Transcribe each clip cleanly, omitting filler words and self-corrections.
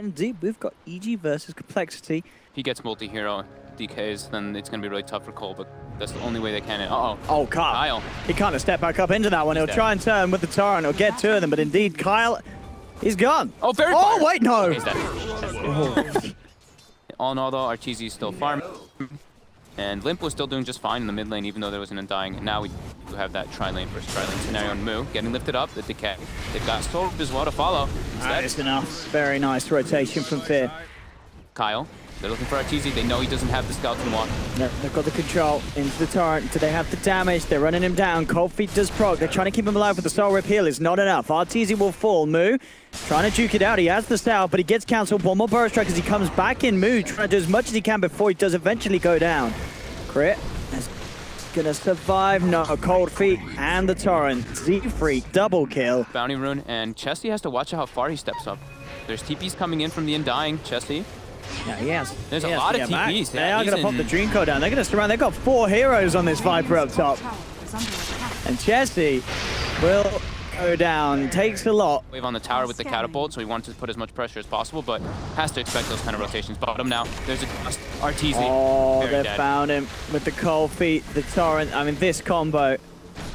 Indeed, we've got EG versus CompLexity. If he gets multi-hero DKs, then it's going to be really tough for Cole, but that's the only way they can. Oh, Kyle. He can't have stepped back up into that one. He'll try and turn with the Torrent. He'll get to them, but indeed, Kyle, he's gone. Oh, very Oh, wait, no. Okay, he's dead. All in all, though, Arteezy is still farming. And Limp was still doing just fine in the mid lane, even though there was an Undying. And now we do have that tri-lane versus tri-lane scenario on Moo. Getting lifted up, the decay. They've got Soul as well to follow. That is enough. Very nice rotation from Fear. Kyle, they're looking for Arteezy. They know he doesn't have the skeleton walk. No, they've got the control into the torrent. Do they have the damage? They're running him down. Cold Feet does proc. They're trying to keep him alive with the Soul Rip heal. Is not enough. Arteezy will fall. Moo trying to juke it out. He has the Salve, but he gets cancelled. One more Burrow Strike as he comes back in. Moo trying to do as much as he can before he does eventually go down. Crit is gonna survive. No, Cold Feet and the Torrent. Z-Freak double kill. Bounty Rune, and Chesty has to watch out how far he steps up. There's TPs coming in from the Undying. Chesty. Yeah, he has. There's a lot of TPs. They are going to pop the Dream Code down. They're going to surround. They've got 4 heroes on this Viper up top. And Chesty will go down. Takes a lot. Wave on the tower with the catapult, so he wants to put as much pressure as possible, but has to expect those kind of rotations. Bottom now. There's a Arteezy. Oh, they found him with the Cold Feet, the Torrent. I mean, this combo,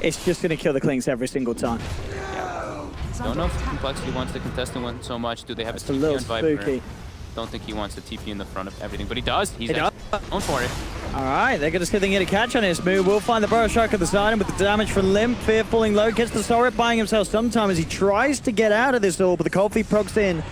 it's just going to kill the Clinks every single time. Yeah. Don't know if CompLexity wants the contestant one so much. Do they have a TP on Viper? Spooky. Don't think he wants the TP in the front of everything, but he does. He's known for it. All right, they're going to see if they can get a catch on this move. We'll find the Burrow Strike at the side, and with the damage from Limp, Fear falling low, gets the Soul Rip, buying himself some time as he tries to get out of this all, but the Cold Feet procs in.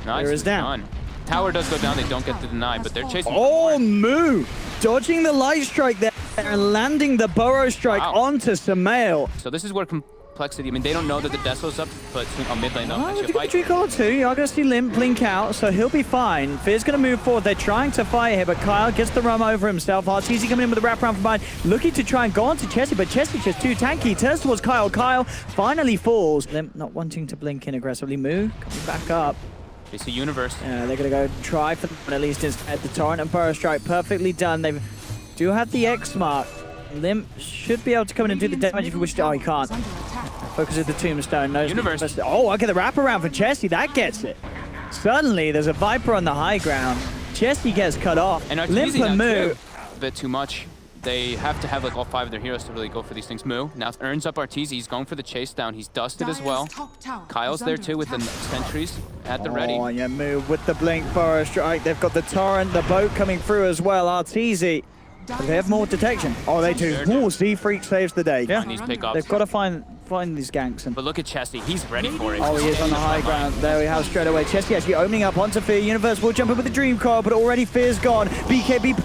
Nice. There is down. Tower does go down, they don't get the deny, but they're chasing. Oh, Moo! Dodging the Light Strike there and landing the Burrow Strike onto Samael. So this is where CompLexity, I mean, they don't know that the Deso's up, but on mid lane, oh, you got Tricolor too. You are going to see Limp blink out, so he'll be fine. Fear's going to move forward. They're trying to fire here, but Kyle gets the rum over himself. Arteezy coming in with the wraparound from behind, looking to try and go on to Chesty, but Chesty's just too tanky. He turns towards Kyle. Kyle finally falls. Limp not wanting to blink in aggressively. Moo coming back up. It's a universe. Yeah, they're going to go try for them, at least instead. The Torrent and Burrow Strike perfectly done. They do have the X mark. Limp should be able to come in and do the damage if he wishes to. Oh, he can't. Focus with the Tombstone. Knows universe. Oh, okay, the wraparound for Chesty. That gets it. Suddenly, there's a Viper on the high ground. Chesty gets cut off. And Limp and Moo. A bit too much. They have to have like all 5 of their heroes to really go for these things. Moo now earns up Arteezy. He's going for the chase down. He's dusted as well. Kyle's there too with the sentries at the ready. Oh, yeah, Moo with the blink Burrow Strike. They've got the Torrent, the boat coming through as well. Arteezy. They have more detection. Oh, they do. Ooh, Z-Freak saves the day. Yeah. They've got to find these ganks. But look at Chesty. He's ready for it. Oh, he is on the high ground. There we have straight away. Chesty actually opening up onto Fear. Universe will jump in with the Dream Card, but already Fear's gone. BKB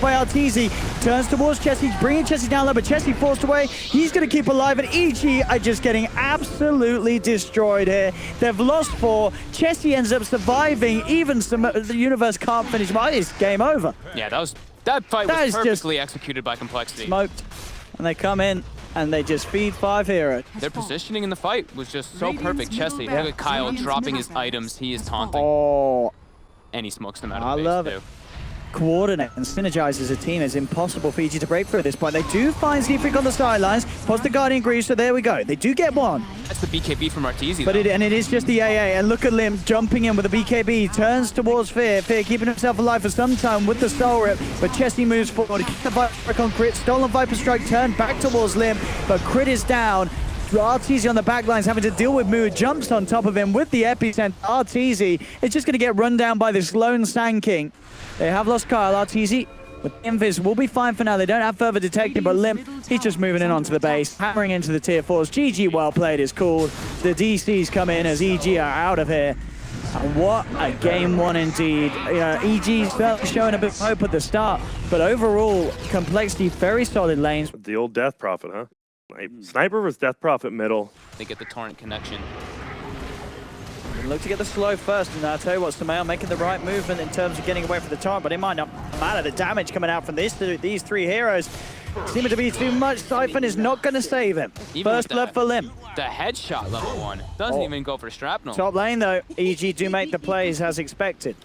by Arteezy. Turns towards Chesty, bringing Chesty down low, but Chesty forced away. He's going to keep alive, and EG are just getting absolutely destroyed here. They've lost 4. Chesty ends up surviving. Even the Universe can't finish him. It's game over. Yeah, that fight was perfectly executed by CompLexity. Smoked, and they come in and they just feed 5 heroes. Their positioning in the fight was just so perfect. Chesty, look at Kyle dropping his items. He is taunting. Oh, and he smokes them out of the base. I love it. Coordinate and synergize as a team is impossible for EG to break through at this point. They do find Z-Freak on the sidelines, pos the Guardian Greaves, so there we go. They do get one. That's the BKB from Arteezy. But it is just the AA, and look at Limp jumping in with the BKB, turns towards Fear. Fear keeping himself alive for some time with the Soul Rip, but Chesty moves forward. He gets the Viper Strike on Crit, stolen Viper Strike, turned back towards Limp, but Crit is down. Arteezy on the back lines having to deal with Moo, jumps on top of him with the Epicenter. Arteezy is just going to get run down by this lone Sand King. They have lost Kyle. Arteezy with Invis will be fine for now. They don't have further detection, but Limp, he's just moving in onto the base, hammering into the tier 4s. GG well played is called. The DCs come in as EG are out of here. And what a game 1 indeed. EG certainly showing a bit of hope at the start, but overall, CompLexity very solid lanes. The old Death Prophet, huh? Sniper versus Death Prophet middle. They get the Torrent connection. Look to get the slow first, and I'll tell you what, Samael making the right movement in terms of getting away from the Torrent, but it might not matter. The damage coming out from these 3 heroes seeming to be too much. Siphon is not going to save him. First blood for Limp. The headshot level 1 doesn't even go for shrapnel. Top lane though, EG do make the plays as expected.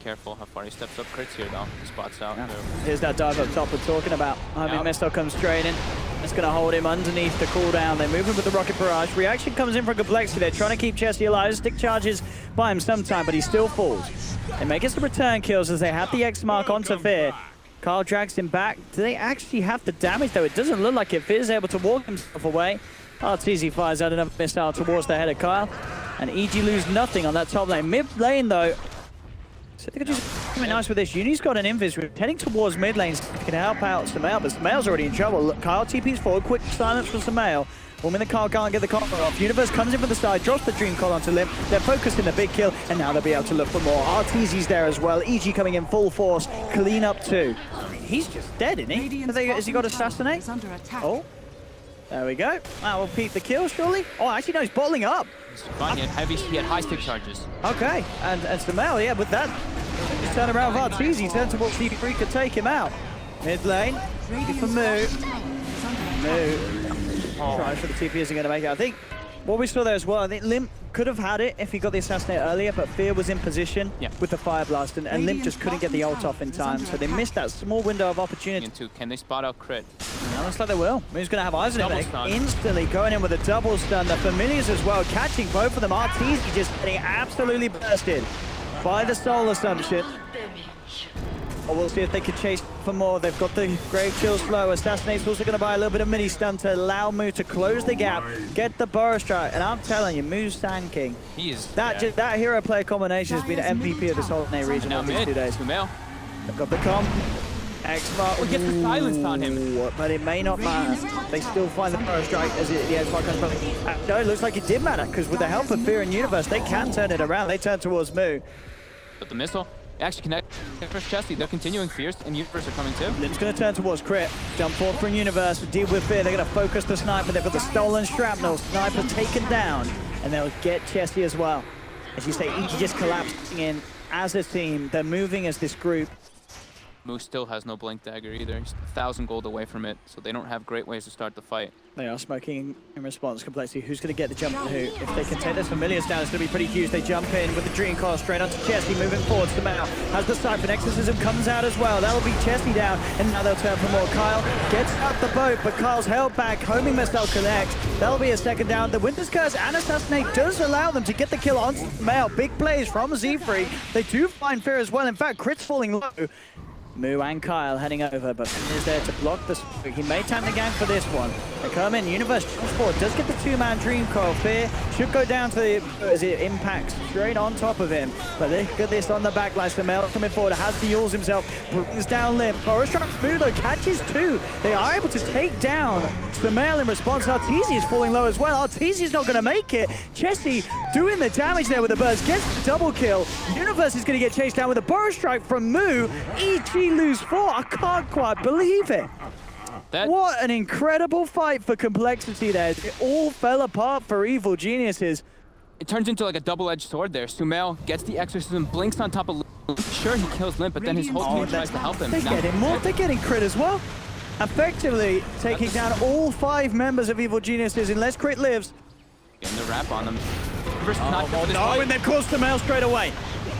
careful how far he steps up. Crits here though. He spots out. Yeah. Move. Here's that dive up top we're talking about. I mean, Yep. Misto comes straight in. It's going to hold him underneath the cooldown. They move him with the rocket barrage. Reaction comes in from CompLexity. They're trying to keep Chesty alive. Stick charges by him sometime, but he still falls. They make us the return kills as they have the X mark onto Fear. Kyle drags him back. Do they actually have the damage though? It doesn't look like it. Fear's able to walk himself away. RTZ fires out another missile towards the head of Kyle. And EG lose nothing on that top lane. Mid lane though, so they could do something nice with this. Uni's got an invis. We're heading towards mid lane. So they can help out Samael, but Samael's already in trouble. Look, Kyle TP's forward. Quick silence from Samael. Woman that Kyle can't get the combo off. Universe comes in from the side, drops the Dream Call onto Limp. They're focused in the big kill, and now they'll be able to look for more. RTZ's there as well. EG coming in full force. Clean up too. I mean, he's just dead, isn't he? Has he got Assassinate? Oh. There we go. That will peep the kill, surely. Oh, actually, no, he's bottling up. It's fine. He had high stick charges. Okay, and Samael, yeah, but that just turn around with RTZ, turn towards C3, could take him out. Mid lane, for Moo. Tries for the TP isn't going to make it. I think what we saw there as well, I think Limp could have had it if he got the Assassinate earlier, but Fear was in position with the Fire Blast, and Limp just couldn't get the ult off in time, so they missed that small window of opportunity. Can they spot out crit? Now looks like they will. Moo's going to have eyes on Double him. stun. Instantly going in with a double stun. The Familiars as well, catching both of them. RTZ just getting absolutely bursted by the Soul Assumption. Oh, we'll see if they can chase for more. They've got the Grave Chill slow. Assassinate's also going to buy a little bit of mini stun to allow Moo to close the gap, get the Burrow Strike, and I'm telling you, Moo's Sand King. He is. That that hero player combination has been MVP of this whole region Now in these 2 mid. days. Samael. They've got the comp. X-Mark. Oh, he gets the silence on him. But it may not matter. They still find the Burrow Strike as the X-Mark comes back. No, it looks like it did matter, because with the help of Fear and Universe, they can turn it around. They turn towards Moo. But the missile actually connect first Chesty. They're continuing. Fierce and Universe are coming too. Limp's going to turn towards Crit. Jump forward from Universe. Deal with Fear. They're going to focus the Sniper. They've got the stolen Shrapnel. Sniper taken down. And they'll get Chesty as well. As you say, each just collapsing in as a team. They're moving as this group. Moose still has no Blink Dagger either. He's 1,000 gold away from it, so they don't have great ways to start the fight. They are smoking in response. CompLexity, who's going to get the jump on who? If they can take those Familiars down, it's going to be pretty huge. They jump in with the Dream Call straight onto Chesty, moving forward. Samael has the Siphon. Exorcism comes out as well. That'll be Chesty down, and now they'll turn for more. Kyle gets out the boat, but Kyle's held back. Homing Missile connects. That'll be a second down. The Winter's Curse and Assassinate does allow them to get the kill on Samael. Big plays from Z-Free. They do find Fear as well. In fact, Crit's falling low. Moo and Kyle heading over, but Fear is there to block the smoke. He may time the gang for this one. They come in. Universe jumps forward, does get the two-man Dream Call. Fear should go down to the, as it impacts straight on top of him. But look at this on the backline. Samael coming forward, has the Yules himself, brings down Limp. Burrow Strike Moo though catches two. They are able to take down Samael in response. RTZ is falling low as well. RTZ is not going to make it. Chesty doing the damage there with the burst, gets the double kill. Universe is going to get chased down with a Burrow Strike from Moo. EG lose 4. I can't quite believe it. What an incredible fight for CompLexity there. It all fell apart for Evil Geniuses. It turns into like a double-edged sword there. Samael gets the Exorcism, blinks on top of Limp. Sure, he kills Limp, but then his whole team tries to help him. They're getting more. They're getting Crit as well. Effectively taking down all 5 members of Evil Geniuses unless Crit lives. Getting the wrap on them. And they've caused Samael straight away.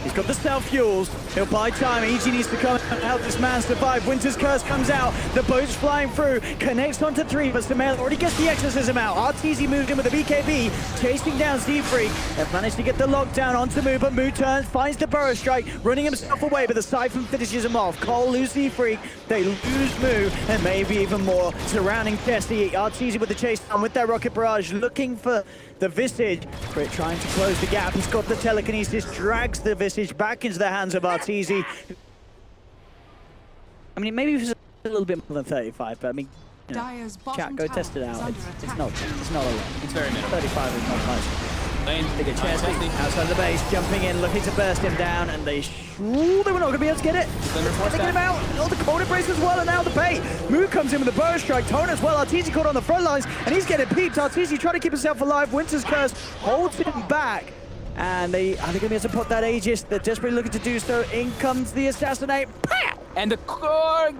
He's got the self-fuels. He'll buy time. EG needs to come and help this man survive. Winter's Curse comes out. The boat's flying through. Connects onto 3, but Samael already gets the Exorcism out. RTZ moved in with the BKB. Chasing down Z-Freak. They've managed to get the lockdown onto Moo, but Moo turns, finds the Burrow Strike, running himself away, but the Siphon finishes him off. Cole lose Z-Freak. They lose Moo, and maybe even more. Surrounding Chesty. RTZ with the chase down with their Rocket Barrage, looking for the Visage. Crit trying to close the gap. He's got the telekinesis, drags the Visage back into the hands of RTZ. I mean, maybe it was a little bit more than 35, but I mean, you know, chat, go test it out. It's not a lot. It's very minimal. 35 is not much. Lane, They get Chesty outside the base, jumping in, looking to burst him down, and they were not going to be able to get it. Thinking about all the cold embrace as well, and now the bait. Moo comes in with the Burrow Strike, Tone as well. RTZ caught on the front lines, and he's getting peeped. RTZ trying to keep himself alive. Winter's Curse holds him back. And are they going to be able to put that Aegis? They're desperately looking to do so. In comes the Assassinate. Pow! And the core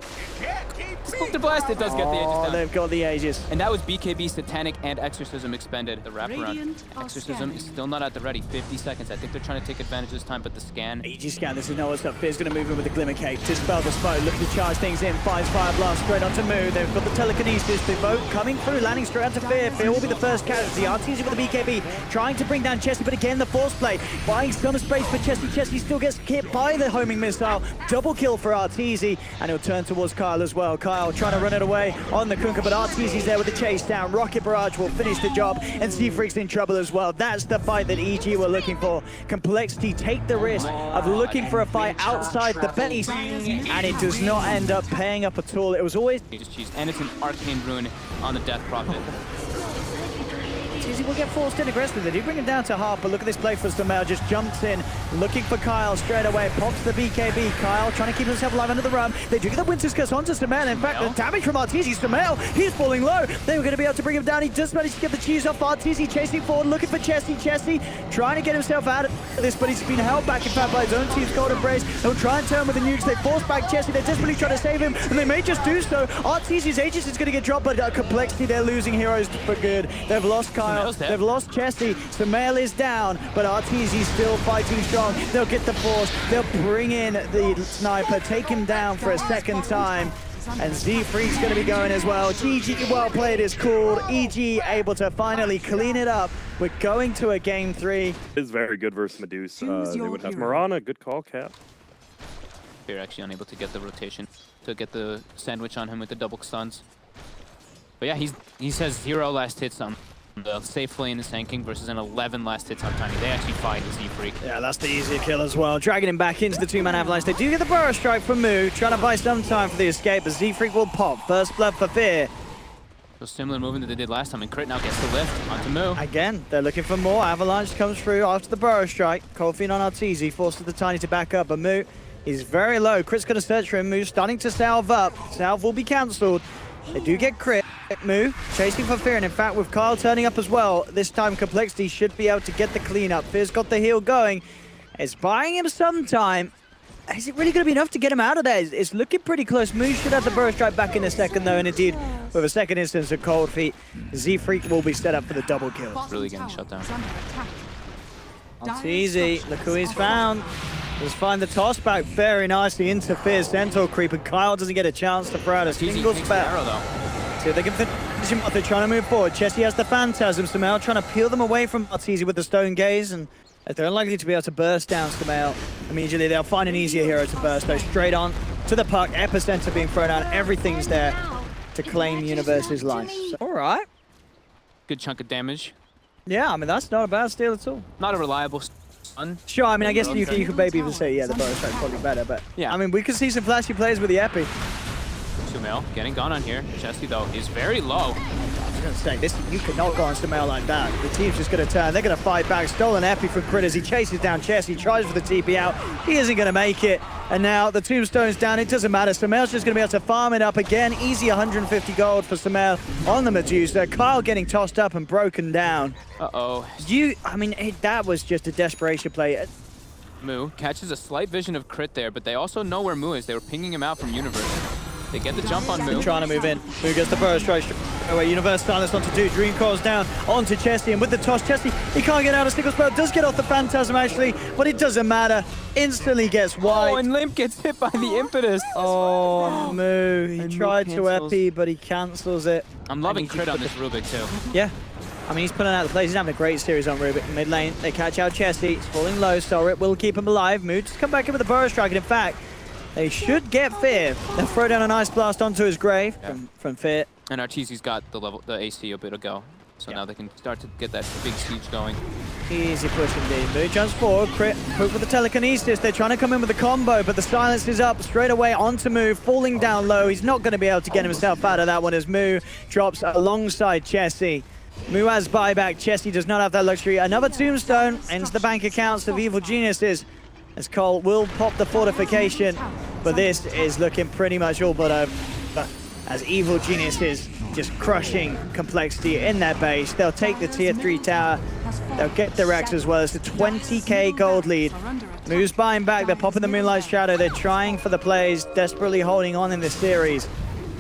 Spook to blast, it does get the Aegis Oh, down. they've got the Aegis. And that was BKB, Satanic, and Exorcism expended. The wraparound. Radiant are Exorcism is still not at the ready. 50 seconds. I think they're trying to take advantage this time, but the scan. Aegis scan, this is no what's up. Fear's going to move in with the Glimmer Cape. Dispel the smoke, looking to charge things in. Finds Fire Blast straight onto Moo. They've got the telekinesis. The boat coming through, landing straight onto Fear. Fear will be the first casualty. RTZ with the BKB, trying to bring down Chessie, but again, the force play. Buying some space for Chessie. Chessie still gets hit by the homing missile. Double kill for RTZ, and he'll turn towards Kyle as well. Kyle trying to run it away on the Kunkka, but RTZ's there with the chase down. Rocket Barrage will finish the job, and Z-Freak's in trouble as well. That's the fight that EG were looking for. CompLexity take the risk of looking for a fight outside the base, and it does not end up paying up at all. It was always Cheese, and it's an Arcane Rune on the Death Prophet. Easy will get forced in aggressively. They do bring him down to half, but look at this play for Samel. Just jumps in, looking for Kyle straight away. Pops the BKB. Kyle trying to keep himself alive under the run. They do get the Winter's Curse onto Samel. In fact, the damage from RTZ. Samel, he's falling low. They were going to be able to bring him down. He just managed to get the cheese off. RTZ chasing forward, looking for Chessie. Chessie trying to get himself out of this, but he's been held back, in fact, by his own team's Golden Brace. They'll try and turn with the nukes. They force back Chessie. They're desperately trying to save him, and they may just do so. RTZ's Aegis is going to get dropped, but CompLexity, they're losing heroes for good. They've lost Kyle. They've lost Chessie. Samel is down, but RTZ's still fighting strong. They'll get the force. They'll bring in the sniper, take him down for a second time. And Z-Freak's going to be going as well. GG, well played is called. EG able to finally clean it up. We're going to a game 3. Is very good versus Medusa. They would have Mirana. Good call, Cap. They're actually unable to get the rotation to get the sandwich on him with the double stuns. But yeah, he says 0 last hits on the safe lane is tanking versus an 11 last hits on Tiny. They actually fight the Z-Freak. Yeah, that's the easier kill as well. Dragging him back into the 2-man avalanche. They do get the Burrow Strike from Moo, trying to buy some time for the escape, but Z-Freak will pop. First blood for Fear. So similar movement that they did last time, and Crit now gets the lift onto Moo. Again, they're looking for more. Avalanche comes through after the Burrow Strike. Cold Fiend on RTZ, forces the Tiny to back up, but Moo is very low. Crit's going to search for him. Moo's starting to salve up. Salve will be cancelled. They do get Crit. Moo chasing for Fear, and in fact with Kyle turning up as well, this time CompLexity should be able to get the cleanup. Fear's got the heal going. It's buying him some time. Is it really going to be enough to get him out of there? It's looking pretty close. Moo should have the Burrow Strike back in a second though, and indeed with a second instance of Cold Feet, Z-Freak will be set up for the double kill. Really getting shut down. It's easy. Look who he's found. Let's find the toss back very nicely into Fear's Centaur Creep, and Kyle doesn't get a chance to throw out a single spell. See if they can finish him off. They're trying to move forward. Chessie has the Phantasm. Samel trying to peel them away from Arteezy with the Stone Gaze, and they're unlikely to be able to burst down Samel immediately. They'll find an easier hero to burst, though. Straight on to the puck. Epicenter being thrown out. Everything's there to claim Universe's life. So, all right. Good chunk of damage. Yeah, I mean, that's not a bad steal at all. Not a reliable stun. Sure, I mean, I guess you could maybe even say, yeah, the Burrow Strike's probably better, but yeah, I mean, we could see some flashy plays with the Epi. Sumail getting gone on here. Chessie, though, is very low. I was going to say, this, you could not go on Samel like that. The team's just going to turn. They're going to fight back. Stolen Epi from Crit as he chases down Chessie, tries for the TP out. He isn't going to make it. And now the Tombstone's down. It doesn't matter. Samel's just going to be able to farm it up again. Easy 150 gold for Samel on the Medusa. Kyle getting tossed up and broken down. Uh-oh. I mean, that was just a desperation play. Moo catches a slight vision of Crit there, but they also know where Moo is. They were pinging him out from Universe. They get the jump on Moo. Trying to move in. Moo gets the Burrow Strike away. Universe silence onto 2. Dream calls down onto Chessie, and with the toss, Chessie, he can't get out a single spell. Does get off the Phantasm actually, but it doesn't matter. Instantly gets wiped. Oh, and Limp gets hit by the Impetus. Oh, Moo. He tried to Epi, but he cancels it. I'm loving Crit on this Rubik too. Yeah. I mean, he's pulling out the plays. He's having a great series on Rubik. Mid lane, they catch out Chessie. He's falling low, so it will keep him alive. Moo just come back in with the Burrow Strike, and in fact, they should get Fear. They'll throw down an Ice Blast onto his grave from Fear. And Arteezy's got the AC a bit ago. So now they can start to get that big siege going. Easy push indeed. Moo jumps forward. Crit hook with the telekinesis. They're trying to come in with the combo, but the silence is up straight away onto Moo, falling down low. He's not going to be able to get himself out of that one as Moo drops alongside Chessie. Moo has buyback. Chessie does not have that luxury. Another Tombstone ends the bank accounts of Evil Geniuses, as Cole will pop the fortification, but this is looking pretty much all but over, as Evil Geniuses just crushing CompLexity in their base. They'll take the tier 3 tower, they'll get the Rex as well as the 20k gold lead. Moo's buying back, they're popping the Moonlight Shadow, they're trying for the plays, desperately holding on in this series.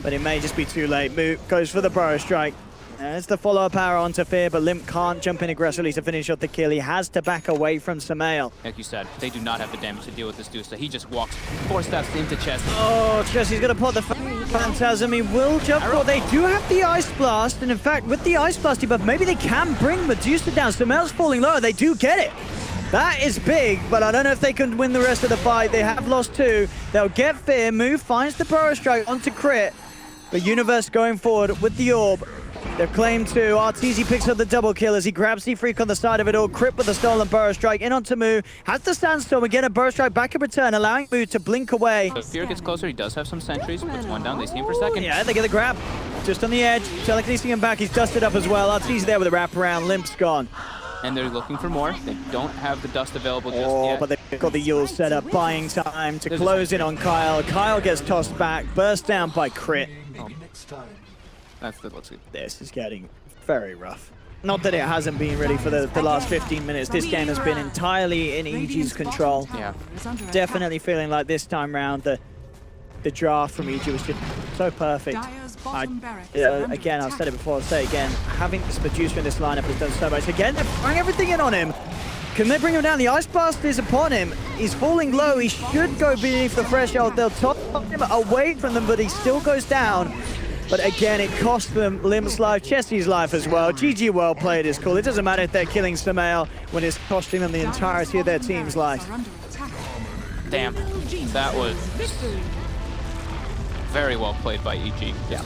but it may just be too late. Moo goes for the burrow strike. There's the follow-up arrow onto Fear, but Limp can't jump in aggressively to finish off the kill. He has to back away from Samael. Like you said, they do not have the damage to deal with this dude, so he just walks 4 steps into chest. Oh, Jesse's going to put the Phantasm. He will jump. Well, they do have the Ice Blast, and in fact, with the Ice Blast debuff, maybe they can bring Medusa down. Samael's falling low. They do get it. That is big, but I don't know if they can win the rest of the fight. They have lost 2. They'll get Fear. Move finds the burrow strike onto Crit. But Universe going forward with the orb. They've claimed to. Arteezy picks up the double kill as he grabs the Freak on the side of it all. Crit with the stolen burrow strike in onto Moo. Has the sandstorm again, a burrow strike back in return, allowing Moo to blink away. So Fear gets closer, he does have some sentries, puts one down, they see him for a second. Yeah, they get the grab. Just on the edge. Telekinesing him back, he's dusted up as well. Arteezy there with a wraparound, Limp's gone. And they're looking for more. They don't have the dust available just yet. But they've got the Yule set up, buying time to close in on Kyle. Kyle gets tossed back, burst down by Crit. That's the let's see. This is getting very rough. Not that it hasn't been really for the last 15 minutes. This game has been entirely in EG's control. Yeah. Definitely feeling like this time round the draft from EG was just so perfect. Again, I've said it before, I'll say it again. Having this Medusa in this lineup has done so much. Again, they're throwing everything in on him. Can they bring him down? The Ice Blast is upon him. He's falling low. He should go beneath the threshold. They'll top him away from them, but he still goes down. But again, it cost them Limp's life, Chessie's life as well. GG, well played is cool. It doesn't matter if they're killing Samael when it's costing them the entirety of their team's life. Damn. That was very well played by EG. Yeah.